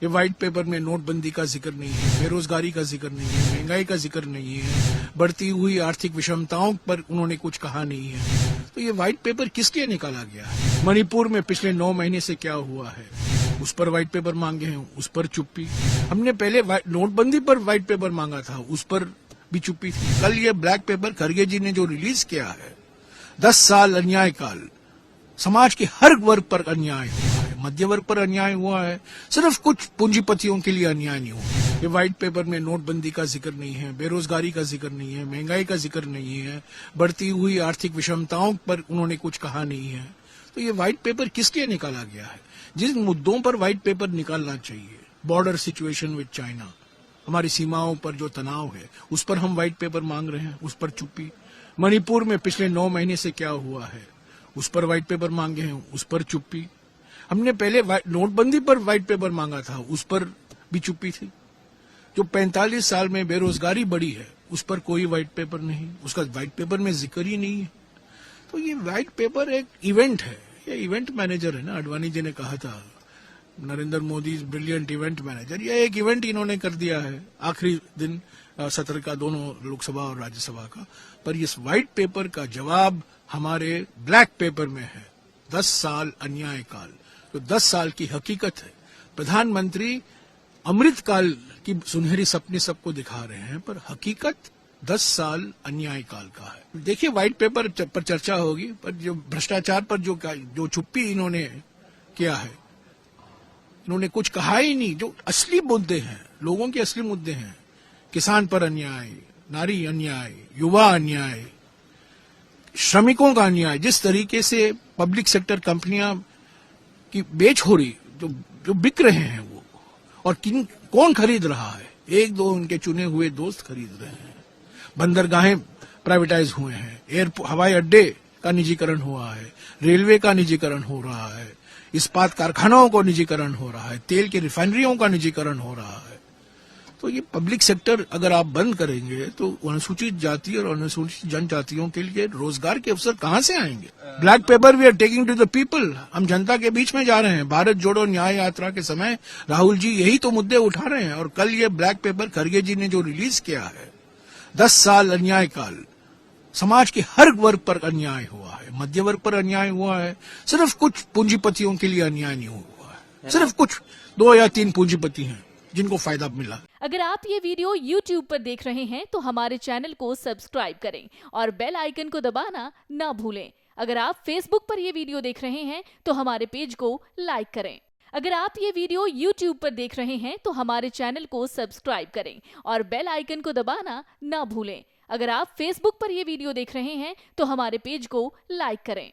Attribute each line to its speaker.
Speaker 1: ये white paper में नोटबंदी का जिक्र नहीं है, बेरोजगारी का जिक्र नहीं है, महंगाई का जिक्र नहीं है, बढ़ती हुई आर्थिक विषमताओं पर उन्होंने कुछ कहा नहीं है। तो ये व्हाइट पेपर किस लिए निकाला गया है? मणिपुर में पिछले 9 महीने से क्या हुआ है, उस पर व्हाइट पेपर मांगे हैं, उस पर चुप्पी। हमने पहले नोटबंदी पर व्हाइट पेपर मांगा था, उस पर भी चुप्पी थी। कल ये ब्लैक पेपर खरगे जी ने जो रिलीज किया है, 10 साल अन्याय काल, समाज के हर वर्ग पर अन्याय हुआ है, मध्य वर्ग पर अन्याय हुआ है, सिर्फ कुछ पूंजीपतियों के लिए अन्याय नहीं हुआ। ये व्हाइट पेपर में नोटबंदी का जिक्र नहीं है, बेरोजगारी का जिक्र नहीं है, महंगाई का जिक्र नहीं है, बढ़ती हुई आर्थिक विषमताओं पर उन्होंने कुछ कहा नहीं है। तो ये व्हाइट पेपर किस लिए निकाला गया है? जिन मुद्दों पर व्हाइट पेपर निकालना चाहिए, बॉर्डर सिचुएशन विद चाइना, हमारी सीमाओं पर जो तनाव है, उस पर हम व्हाइट पेपर मांग रहे हैं, उस पर चुप्पी। मणिपुर में पिछले 9 महीने से क्या हुआ है, उस पर व्हाइट पेपर मांगे हैं, उस पर चुप्पी। हमने पहले नोटबंदी पर व्हाइट पेपर मांगा था, उस पर भी चुप्पी थी। जो 45 साल में बेरोजगारी बढ़ी है, उस पर कोई व्हाइट पेपर नहीं, उसका व्हाइट पेपर में जिक्र ही नहीं है। तो ये व्हाइट पेपर एक इवेंट है, ये इवेंट मैनेजर है ना, आडवाणी जी ने कहा था Narendra Modi brilliant event manager. ये एक इवेंट इन्होंने कर दिया है आखिरी दिन सत्र का, दोनों लोकसभा और राज्यसभा का। पर इस व्हाइट पेपर का जवाब हमारे ब्लैक पेपर में है, 10 साल अन्याय काल। तो 10 साल की हकीकत है। प्रधानमंत्री अमृत काल की सुनहरी सपने सबको दिखा रहे हैं, पर हकीकत 10 साल अन्याय काल का है। देखिए व्हाइट पेपर पर चर्चा होगी, पर जो भ्रष्टाचार पर जो चुप्पी इन्होंने किया है, इन्होंने कुछ कहा ही नहीं। जो असली मुद्दे हैं, लोगों के असली मुद्दे हैं, किसान पर अन्याय, नारी अन्याय, युवा अन्याय, श्रमिकों का अन्याय, जिस तरीके से पब्लिक सेक्टर कंपनियां की बेच हो रही, जो बिक रहे हैं वो, और कौन खरीद रहा है? एक दो उनके चुने हुए दोस्त खरीद रहे हैं। बंदरगाहें प्राइवेटाइज हुए हैं, हवाई अड्डे का निजीकरण हुआ है, रेलवे का निजीकरण हो रहा है, इस्पात कारखानों को निजीकरण हो रहा है, तेल की रिफाइनरियों का निजीकरण हो रहा है। तो ये पब्लिक सेक्टर अगर आप बंद करेंगे तो अनुसूचित जाति और अनुसूचित जनजातियों के लिए रोजगार के अवसर कहां से आएंगे? Black paper we are taking to the people, हम जनता के बीच में जा रहे हैं। भारत जोड़ो न्याय यात्रा के समय राहुल जी यही तो मुद्दे उठा रहे हैं। और कल ये ब्लैक पेपर खरगे जी ने जो रिलीज किया है, 10 साल अन्याय काल, समाज के हर वर्ग पर अन्याय हुआ है, मध्य वर्ग पर अन्याय हुआ है, सिर्फ कुछ पूंजीपतियों के लिए अन्याय नहीं हुआ है। सिर्फ कुछ 2 या 3 पूंजीपति हैं जिनको फायदा मिला।
Speaker 2: अगर आप ये वीडियो YouTube पर देख रहे हैं तो हमारे चैनल को सब्सक्राइब करें और बेल आइकन को दबाना ना भूलें। अगर आप Facebook पर ये वीडियो देख रहे हैं तो हमारे पेज को लाइक करें। अगर आप ये वीडियो YouTube पर देख रहे हैं तो हमारे चैनल को सब्सक्राइब करें और बेल आइकन को दबाना ना भूलें। अगर आप Facebook पर ये वीडियो देख रहे हैं तो हमारे पेज को लाइक करें।